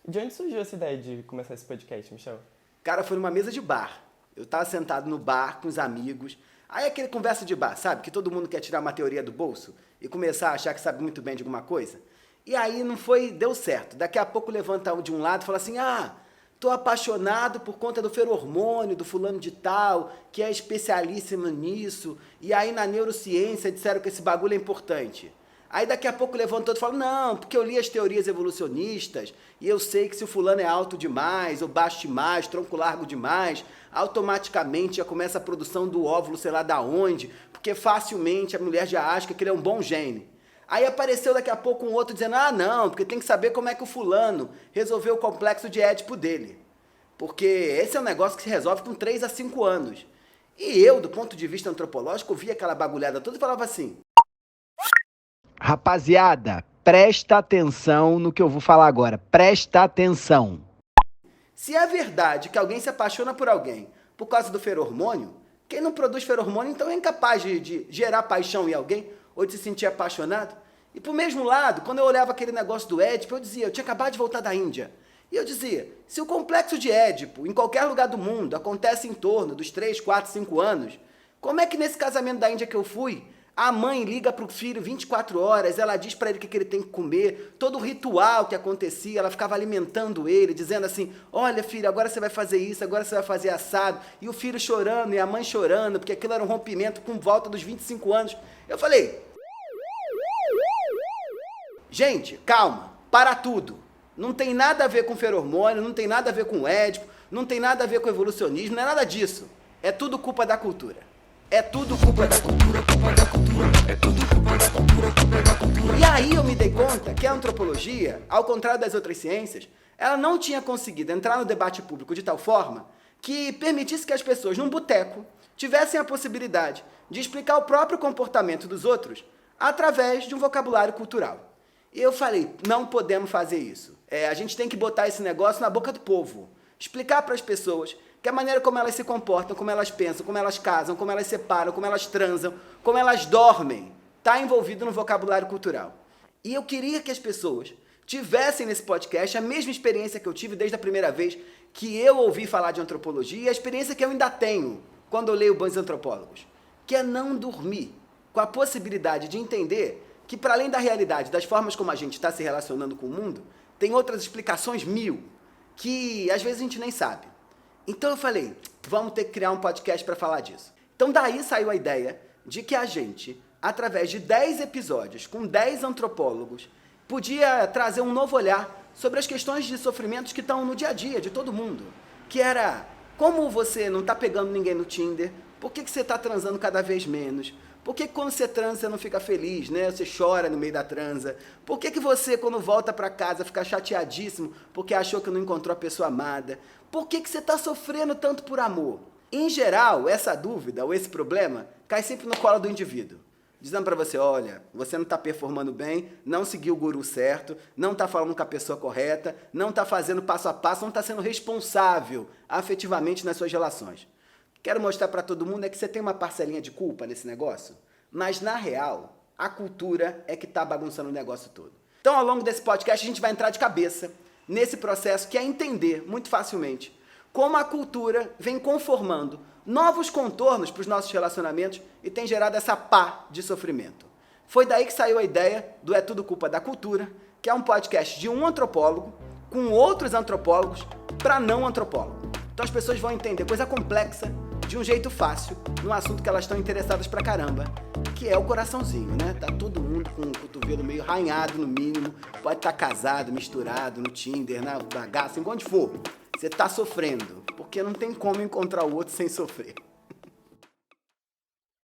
De onde surgiu essa ideia de começar esse podcast, Michel? Cara, foi numa mesa de bar. Eu tava sentado no bar com os amigos. Aí aquele conversa de bar, sabe? Que todo mundo quer tirar uma teoria do bolso e começar a achar que sabe muito bem de alguma coisa. E aí não foi, deu certo. Daqui a pouco levanta um de um lado e fala assim: tô apaixonado por conta do feromônio, do fulano de tal, que é especialíssimo nisso. E aí na neurociência disseram que esse bagulho é importante. Aí daqui a pouco levanta outro e fala: não, porque eu li as teorias evolucionistas e eu sei que se o fulano é alto demais, ou baixo demais, tronco largo demais, automaticamente já começa a produção do óvulo sei lá da onde, porque facilmente a mulher já acha que ele é um bom gene. Aí apareceu daqui a pouco um outro dizendo: não, porque tem que saber como é que o fulano resolveu o complexo de Édipo dele. Porque esse é um negócio que se resolve com 3 a 5 anos. E eu, do ponto de vista antropológico, via aquela bagulhada toda e falava assim: rapaziada, presta atenção no que eu vou falar agora. Presta atenção. Se é verdade que alguém se apaixona por alguém por causa do feromônio, quem não produz feromônio então é incapaz de gerar paixão em alguém ou de se sentir apaixonado. E pro mesmo lado, quando eu olhava aquele negócio do Édipo, eu dizia: eu tinha acabado de voltar da Índia. E eu dizia: se o complexo de Édipo, em qualquer lugar do mundo, acontece em torno dos 3, 4, 5 anos, como é que nesse casamento da Índia que eu fui, a mãe liga pro filho 24 horas, ela diz pra ele o que ele tem que comer, todo o ritual que acontecia, ela ficava alimentando ele, dizendo assim: olha filho, agora você vai fazer isso, agora você vai fazer assado, e o filho chorando, e a mãe chorando, porque aquilo era um rompimento com volta dos 25 anos. Eu falei: gente, calma, para tudo. Não tem nada a ver com feromônio, não tem nada a ver com Édipo, não tem nada a ver com evolucionismo, não é nada disso. É tudo culpa da cultura. É tudo culpa da cultura, culpa da cultura, é tudo culpa da cultura, culpa da cultura. E aí eu me dei conta que a antropologia, ao contrário das outras ciências, ela não tinha conseguido entrar no debate público de tal forma que permitisse que as pessoas, num boteco, tivessem a possibilidade de explicar o próprio comportamento dos outros através de um vocabulário cultural. E eu falei: não podemos fazer isso. A gente tem que botar esse negócio na boca do povo. Explicar para as pessoas que a maneira como elas se comportam, como elas pensam, como elas casam, como elas separam, como elas transam, como elas dormem, está envolvido no vocabulário cultural. E eu queria que as pessoas tivessem nesse podcast a mesma experiência que eu tive desde a primeira vez que eu ouvi falar de antropologia e a experiência que eu ainda tenho quando eu leio Bons Antropólogos, que é não dormir com a possibilidade de entender que, para além da realidade, das formas como a gente está se relacionando com o mundo, tem outras explicações 1000 que às vezes a gente nem sabe. Então eu falei: vamos ter que criar um podcast para falar disso. Então daí saiu a ideia de que a gente, através de 10 episódios com 10 antropólogos, podia trazer um novo olhar sobre as questões de sofrimentos que estão no dia a dia de todo mundo. Que era: como você não está pegando ninguém no Tinder? Por que você está transando cada vez menos? Por que quando você transa você não fica feliz, né? Você chora no meio da transa? Por que você, quando volta para casa, fica chateadíssimo porque achou que não encontrou a pessoa amada? Por que você está sofrendo tanto por amor? Em geral, essa dúvida ou esse problema cai sempre no colo do indivíduo, dizendo para você: olha, você não está performando bem, não seguiu o guru certo, não está falando com a pessoa correta, não está fazendo passo a passo, não está sendo responsável afetivamente nas suas relações. Quero mostrar para todo mundo que você tem uma parcelinha de culpa nesse negócio, mas na real, a cultura é que está bagunçando o negócio todo. Então, ao longo desse podcast, a gente vai entrar de cabeça nesse processo que é entender muito facilmente como a cultura vem conformando novos contornos para os nossos relacionamentos e tem gerado essa pá de sofrimento. Foi daí que saiu a ideia do É Tudo Culpa da Cultura, que é um podcast de um antropólogo com outros antropólogos para não antropólogo. Então as pessoas vão entender coisa complexa de um jeito fácil, num assunto que elas estão interessadas pra caramba, que é o coraçãozinho, né? Tá todo mundo com o cotovelo meio arranhado, no mínimo, pode estar casado, misturado, no Tinder, na bagaça, enquanto for. Você tá sofrendo, porque não tem como encontrar o outro sem sofrer.